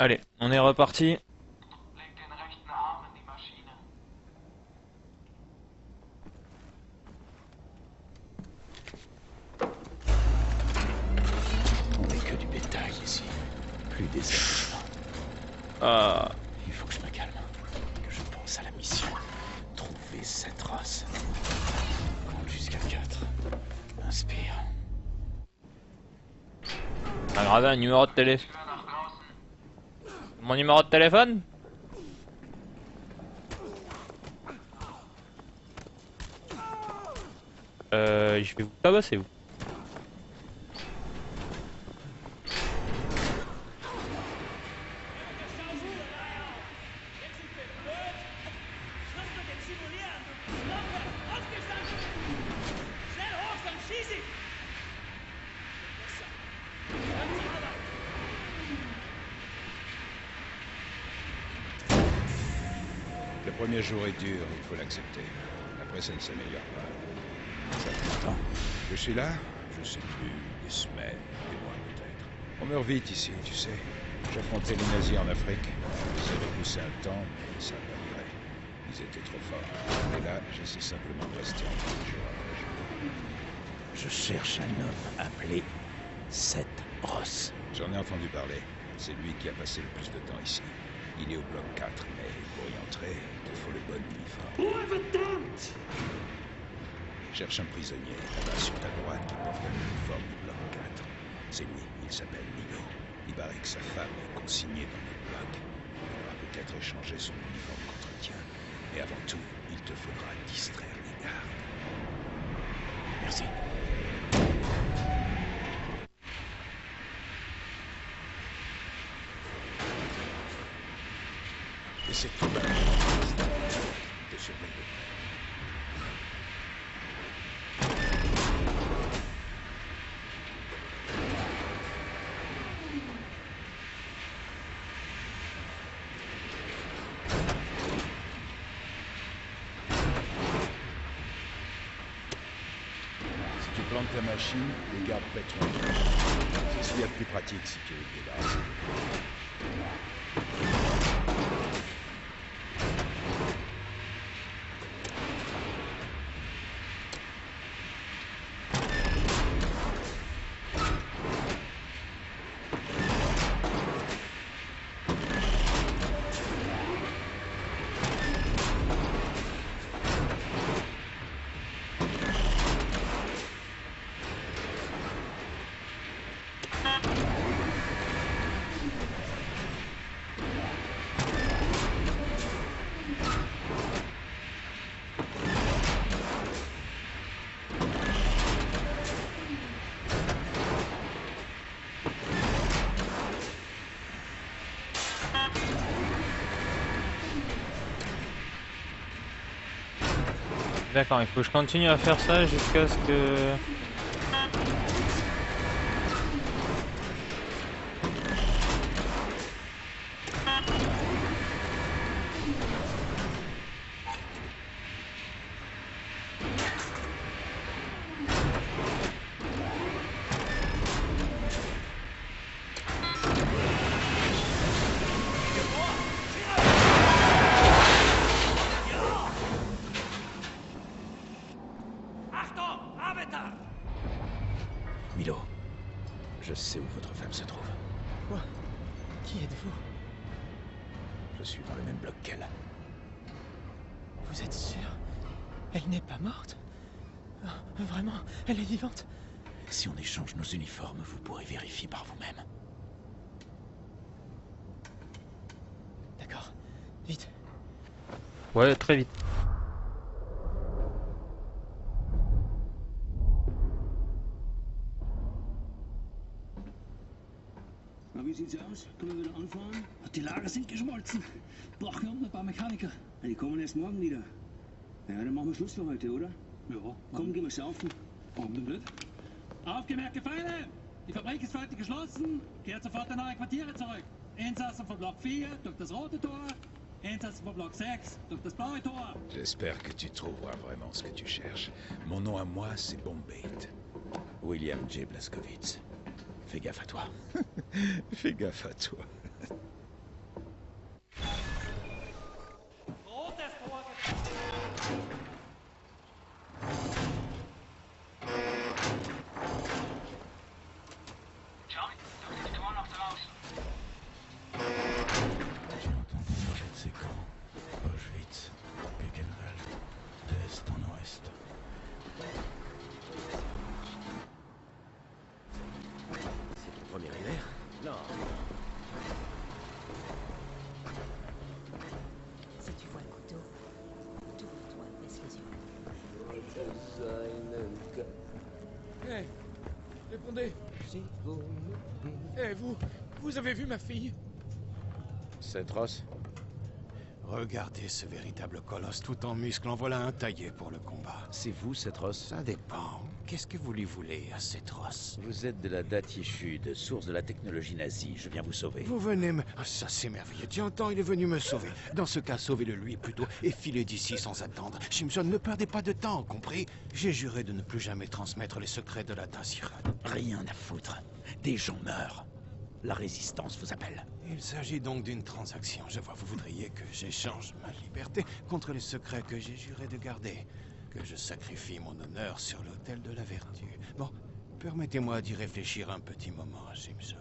Allez, on est reparti. Leg den rechten Arm in die Maschine. On n'est que du bétail ici. Plus des êtres humains. Ah, Il faut que je me calme. Que je pense à la mission. Trouver cette race. Compte jusqu'à 4. Inspire. t'as gravé un numéro de téléphone. Tür nach draußen. Mon numéro de téléphone? Je vais vous tabasser vous. Le premier jour est dur, il faut l'accepter. Après, ça ne s'améliore pas. Ça fait longtemps. Je suis là, je sais plus, des semaines, des mois peut-être. On meurt vite ici, tu sais. J'affrontais les nazis en Afrique. Ils avaient poussé un temps, mais ça n'a pas duré. Ils étaient trop forts. Et là, j'essaie simplement de rester en vie jour après jour. Je cherche un homme appelé Seth Ross. J'en ai entendu parler. C'est lui qui a passé le plus de temps ici. Il est au bloc 4, mais pour y entrer, il te faut le bon uniforme. Cherche un prisonnier là-bas sur ta droite qui porte l'uniforme du bloc 4. C'est lui, il s'appelle Milo. Il paraît que sa femme est consignée dans le bloc. Il pourra peut-être échanger son uniforme contre le tien. Et avant tout, il te faudra distraire les gardes. Merci. Et c'est tout. Te surveille de près. Si tu plantes ta machine, les gardes pèteront. C'est ce qu'il y a de plus pratique si tu veux te débarrasser. D'accord, il faut que je continue à faire ça jusqu'à ce que... Milo, je sais où votre femme se trouve. Quoi? Qui êtes-vous? Je suis dans le même bloc qu'elle. Vous êtes sûr? Elle n'est pas morte? Ah, vraiment? Elle est vivante? Si on échange nos uniformes, vous pourrez vérifier par vous-même. D'accord. Vite. Ouais, très vite. Na, wie sieht's aus? Können wir wieder anfahren? Die Lager sind geschmolzen. Brauchen wir noch ein paar Mechaniker. Ja, die kommen erst morgen wieder. Ja, dann machen wir Schluss für heute, oder? Ja. Komm, gehen wir saufen. Warum denn nicht? Aufgemerkte Feinde! Die Fabrik ist für heute geschlossen. Kehrt sofort in eure Quartiere zurück. Insassen von Block 4 durch das rote Tor. Insassen von Block 6 durch das blaue Tor. J'espère que tu trouveras vraiment ce que tu cherches. Mon nom à moi, c'est Bombay. William J. Blazkowicz. Fais gaffe à toi. Fais gaffe à toi. Eh, vous avez vu ma fille? Cetros? Regardez ce véritable colosse tout en muscles, en voilà un taillé pour le combat. C'est vous, Cetros? Ça dépend. Qu'est-ce que vous lui voulez à Cetros? Vous êtes de la Dati Shud, source de la technologie nazie. Je viens vous sauver. Vous venez me... Ah, ça c'est merveilleux. Tu entends, il est venu me sauver. Dans ce cas, sauvez-le lui plutôt et filez d'ici sans attendre. Simpson, ne perdez pas de temps, compris? J'ai juré de ne plus jamais transmettre les secrets de la Dasirad. Rien à foutre. Des gens meurent. La résistance vous appelle. Il s'agit donc d'une transaction. Je vois, vous voudriez que j'échange ma liberté contre les secrets que j'ai juré de garder. Que je sacrifie mon honneur sur l'autel de la vertu. Bon, permettez-moi d'y réfléchir un petit moment, Simpson.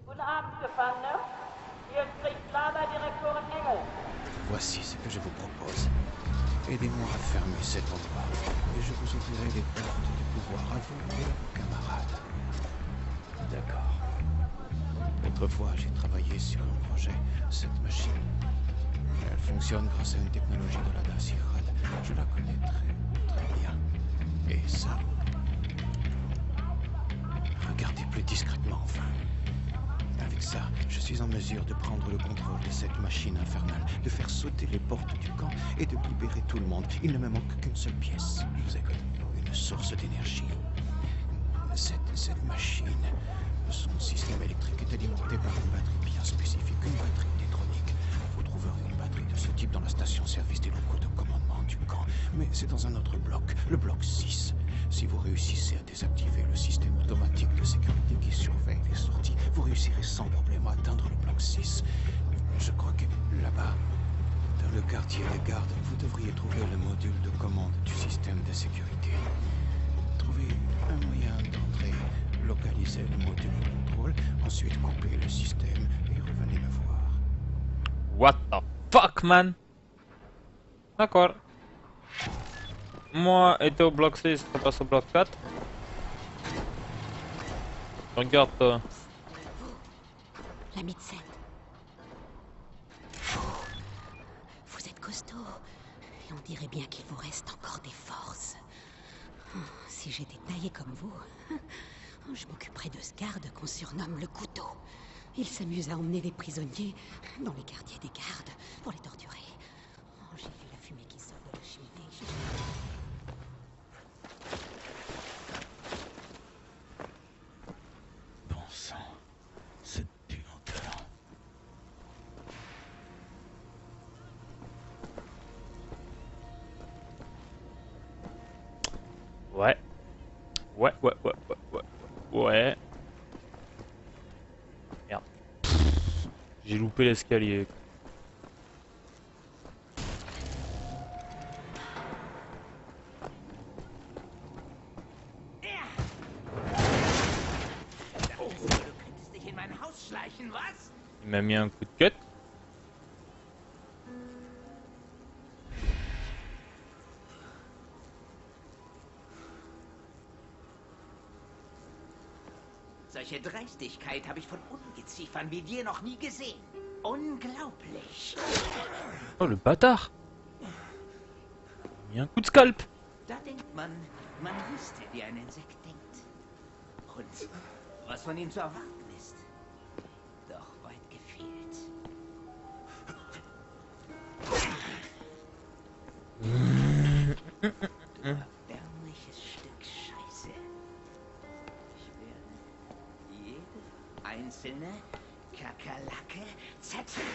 Guten Abend, Gefangene. Hier spricht Lagerdirektorin Engel. Voici ce que je vous propose. Aidez-moi à fermer cet endroit, et je vous ouvrirai les portes du pouvoir à vous et à vos camarades. D'accord. Autrefois, j'ai travaillé sur un projet, cette machine. Elle fonctionne grâce à une technologie de la Dasirad. Je la connais très bien. Et ça... Regardez plus discrètement, enfin. Avec ça, je suis en mesure de prendre le contrôle de cette machine infernale, de faire sauter les portes du camp et de libérer tout le monde. Il ne me manque qu'une seule pièce. Je vous ai une source d'énergie. Cette machine, son système électrique est alimenté par une batterie bien spécifique, une batterie tétronique. Vous trouverez une batterie de ce type dans la station-service des locaux de commandement du camp. Mais c'est dans un autre bloc, le bloc 6. Si vous réussissez à désactiver le système automatique de sécurité qui surveille les sorties, vous réussirez sans problème à atteindre le bloc 6. Je crois que là-bas, dans le quartier de garde, vous devriez trouver le module de commande du système de sécurité. Trouvez un moyen d'entrer, localiser le module de contrôle, ensuite couper le système et revenez me voir. What the fuck, man? D'accord. Moi, était au bloc 6, je passe au bloc 4. Regarde, L'ami de Seth. Vous êtes costaud. Et on dirait bien qu'il vous reste encore des forces. Si j'étais taillé comme vous, je m'occuperais de ce garde qu'on surnomme le couteau. Il s'amuse à emmener les prisonniers dans les quartiers des gardes pour les torturer. J'ai vu la fumée qui sort de la cheminée. Bon sang, cette puanteur. ouais. Ouais. Merde. J'ai loupé l'escalier. Il m'a mis un coup de cut. Solche Dreistigkeit habe ich von Ungeziefern wie dir noch nie gesehen. Unglaublich. Oh, le bâtard. Il a mis un coup de scalp. Da denkt man wüsste, wie ein Insekt denkt. Und was von ihm zu erwarten ist. Doch weit gefehlt. Erbärmliches Stück Scheiße. Ich werde jede einzelne Kakerlake zertreten.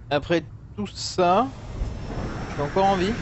Après tout ça, je suis encore en vie.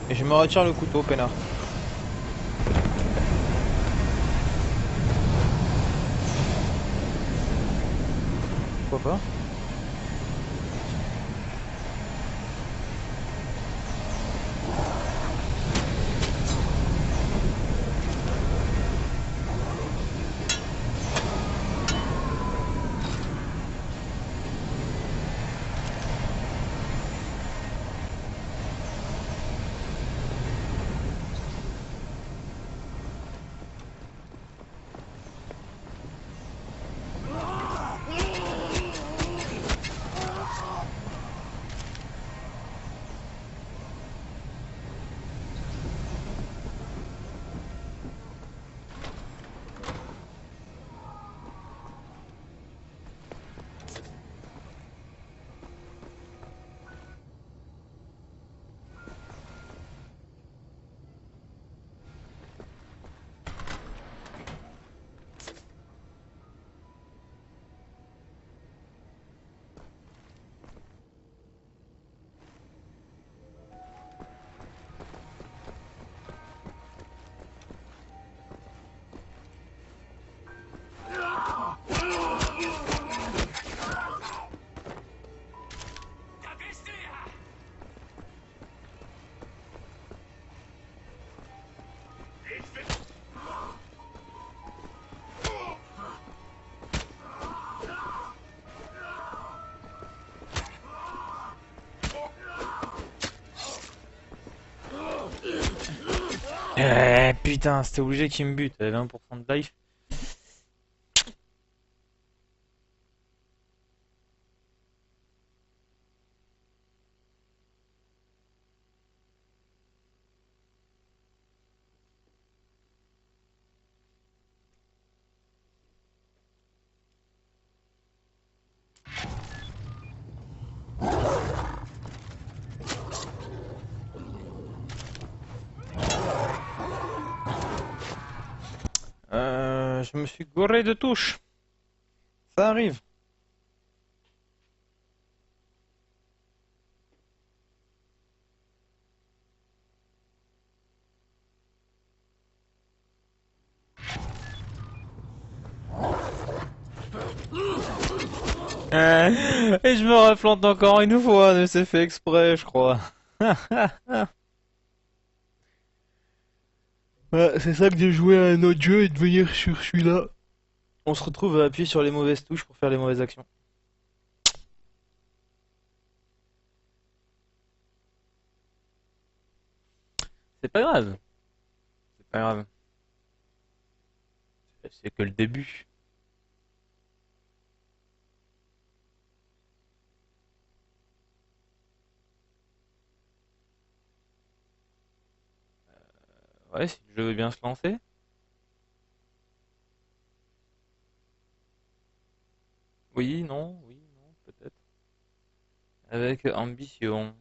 Et je me retire le couteau, peinard. Pourquoi pas? Putain, c'était obligé qu'il me bute. Elle avait 1% de life. Je me suis gouré de touches. Ça arrive. Et je me replante encore une fois, mais c'est fait exprès, je crois. Ouais, c'est ça que de jouer à un autre jeu et de venir sur celui-là. On se retrouve à appuyer sur les mauvaises touches pour faire les mauvaises actions. C'est pas grave. C'est pas grave. C'est que le début. Ouais, si le jeu veut bien se lancer. Oui, non, peut-être. Avec ambition.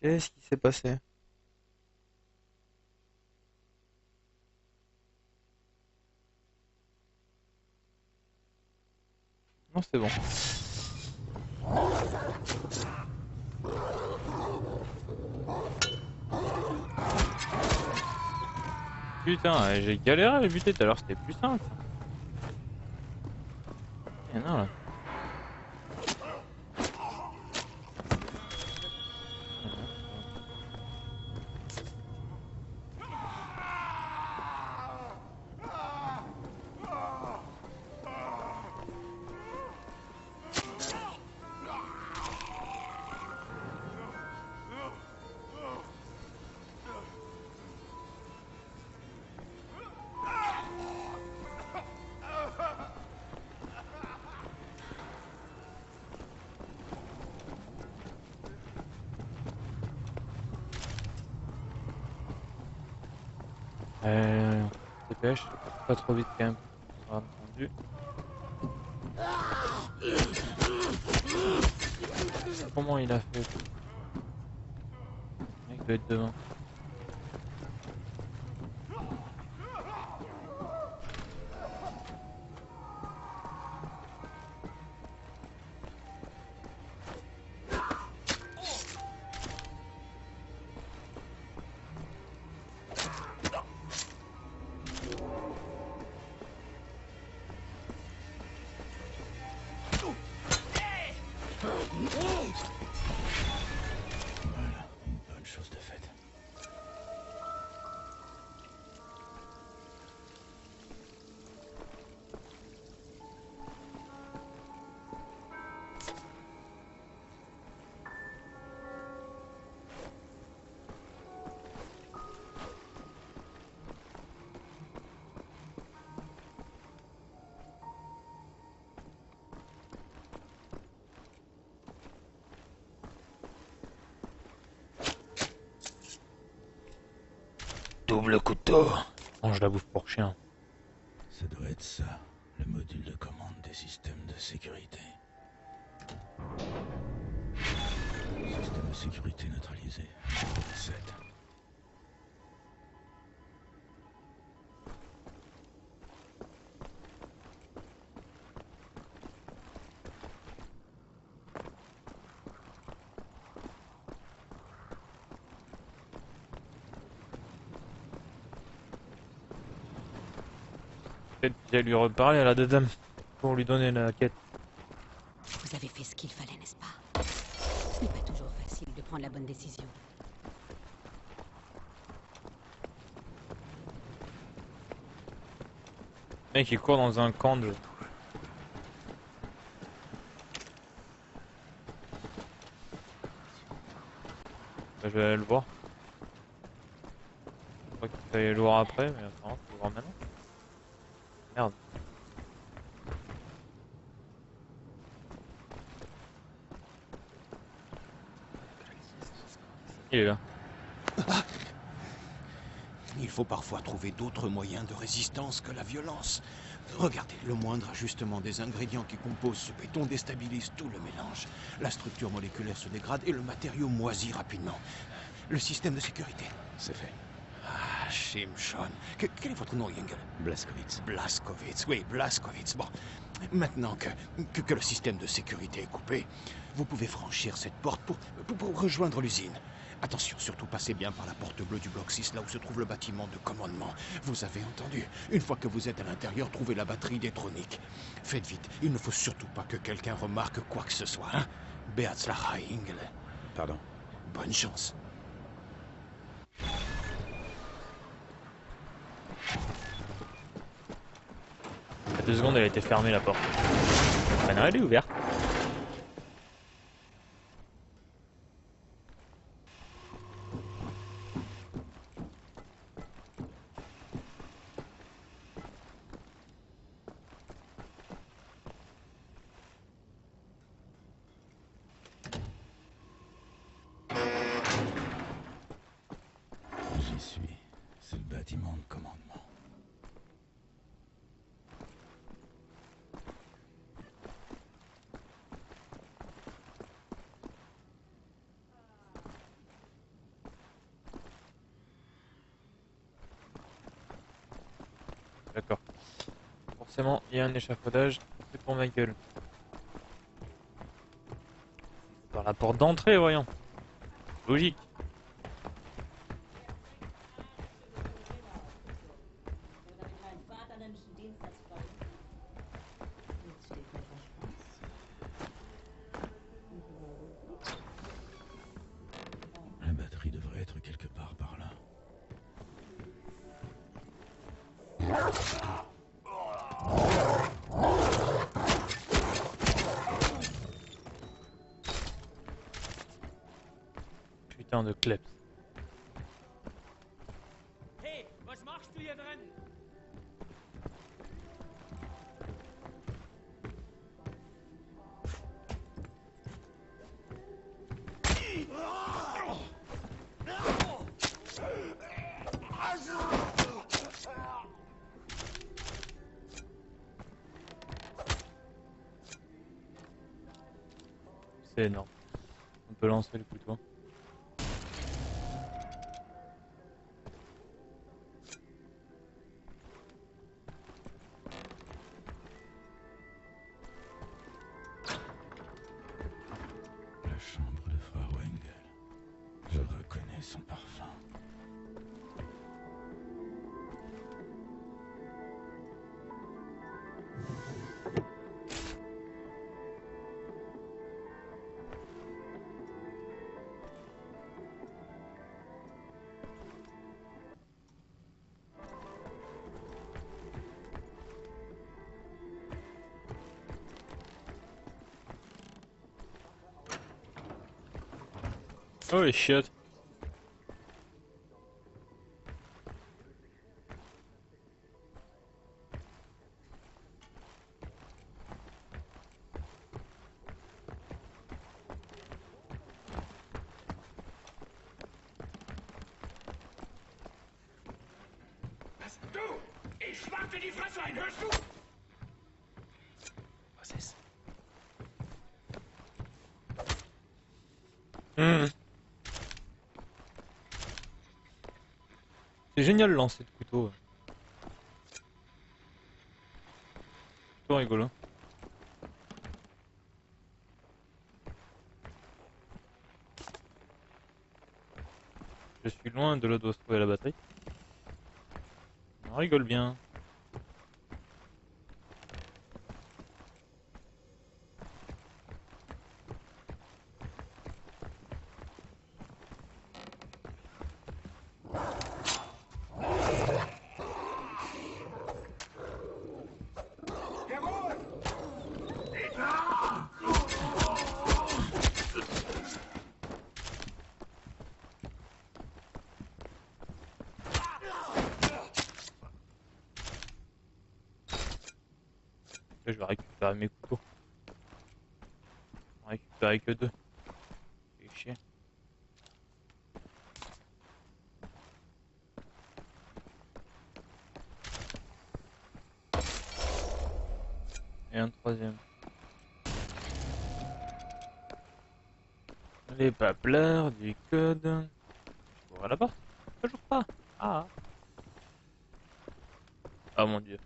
Qu'est-ce qui s'est passé? Non, c'est bon. Putain, j'ai galéré à le buter tout à l'heure, c'était plus simple. Et non, là. Dépêche, pas trop vite quand même. On sera entendu. Comment il a fait? Le mec doit être devant. Voilà, une bonne chose de faite. Double couteau. Mange la bouffe pour chien. Ça doit être ça, le module de commande des systèmes de sécurité. Système de sécurité neutralisé. 7. Peut-être qu'il va lui reparler à la dame pour lui donner la quête. Vous avez fait ce qu'il fallait, n'est-ce pas? Ce n'est pas toujours facile de prendre la bonne décision. Le mec il court dans un camp de... Bah, je vais aller le voir. Je crois qu'il fallait le voir après, mais apparemment faut le voir maintenant. Merde. Il est là. Il faut parfois trouver d'autres moyens de résistance que la violence. Regardez, le moindre ajustement des ingrédients qui composent ce béton déstabilise tout le mélange. La structure moléculaire se dégrade et le matériau moisit rapidement. Le système de sécurité. C'est fait. Ah, Shimshon. Quel est votre nom, Yengel? Blazkowicz. Blazkowicz, oui, Blazkowicz. Bon, maintenant que le système de sécurité est coupé, vous pouvez franchir cette porte pour rejoindre l'usine. Attention, surtout passez bien par la porte bleue du bloc 6, là où se trouve le bâtiment de commandement. Vous avez entendu. Une fois que vous êtes à l'intérieur, trouvez la batterie d'électronique. Faites vite, il ne faut surtout pas que quelqu'un remarque quoi que ce soit, hein? Beatzlacha, Yengel. Pardon. Bonne chance. Il y a 2 secondes, elle a été fermée la porte. Ah non, elle est ouverte. J'y suis. C'est le bâtiment de commandement. D'accord. Forcément, il y a un échafaudage. C'est pour ma gueule. Par la porte d'entrée, voyons. Logique. La batterie devrait être quelque part par là. Putain de kleps. Hey, was machst du hier drin? C'est énorme. On peut lancer le couteau. La chambre de Frère Wengel. Je reconnais son parfum. Holy shit. Du! Ich schlag dir die Fresse ein, hörst du? Was ist? C'est génial le lancer de couteau. Plutôt rigolo. Je suis loin de là où se trouver la batterie. On rigole bien. je vais récupérer mes couteaux. On va récupérer que 2. C'est chier. Et un troisième. Les papleurs, du code. Je ouvre la porte. Toujours pas. Ah. Oh mon dieu.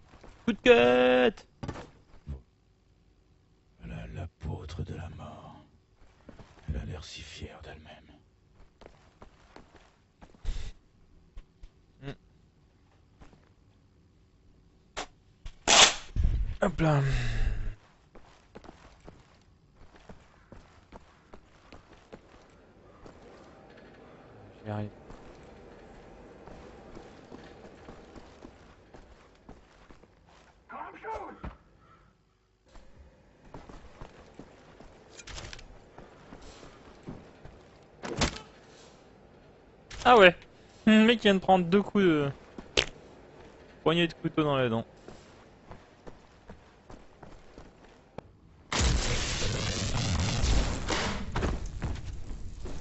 Coup de quête. L'apôtre de la mort. Elle a l'air si fière d'elle-même. Hop là. J'y arrive. Ah ouais. Le mec vient de prendre 2 coups de poignée de couteau dans les dents.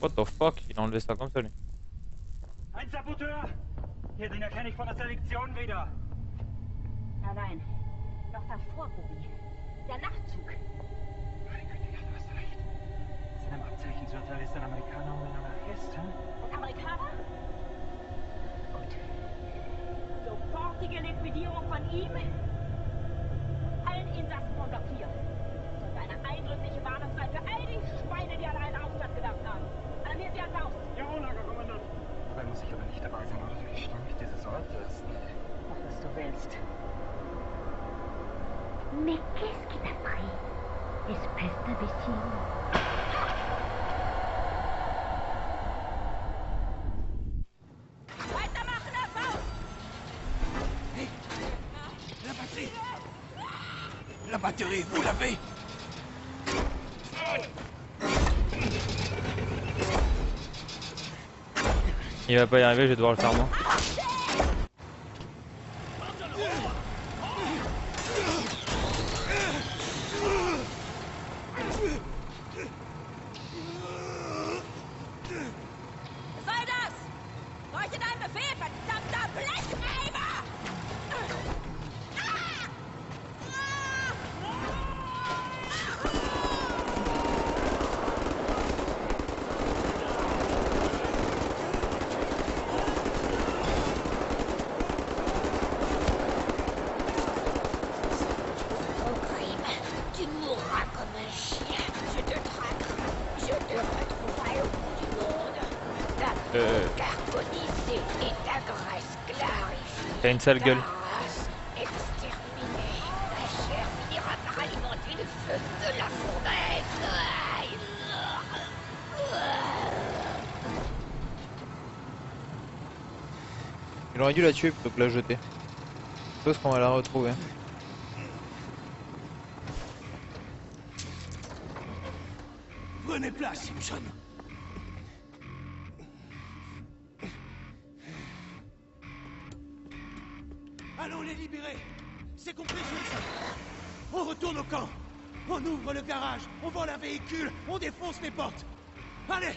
What the fuck, il a enlevé ça comme ça lui. Ein Saboteur! Hier, den erkenne ich von der Selektion wieder. Nein, noch davor, Bobby. Der Nachtzug. Meine Güte, ja, du hast recht. Sind am Abzeichensurteil ist ein Amerikaner und ein Anarchist, hä? Ein Amerikaner? Gut. Sofortige Liquidierung von ihm. Allen Insassen von Block 4. Und eine eindrückliche Warnung sein für all die Schweine, die an einen Aufstand gedacht haben. Alarmiert sie ans Haus. Jawohl, Lagerkommandant. Dabei muss ich aber nicht dabei sein, oder? Wie stimmig diese Sorte ist. Mach, was du willst. Mais qu'est-ce qui t'a pris? Espèce d'imbécile. Weitermachen, Abbau! Hey, la batterie! La batterie, vous l'avez! Il va pas y arriver, je vais devoir le faire moi. T'as une sale gueule. Il aurait dû la tuer plutôt que la jeter. Je pense qu'on va la retrouver. Prenez place, Simpson. Allons les libérer. C'est compris, Simpson. On retourne au camp. On ouvre le garage. On vend un véhicule. On défonce les portes. Allez!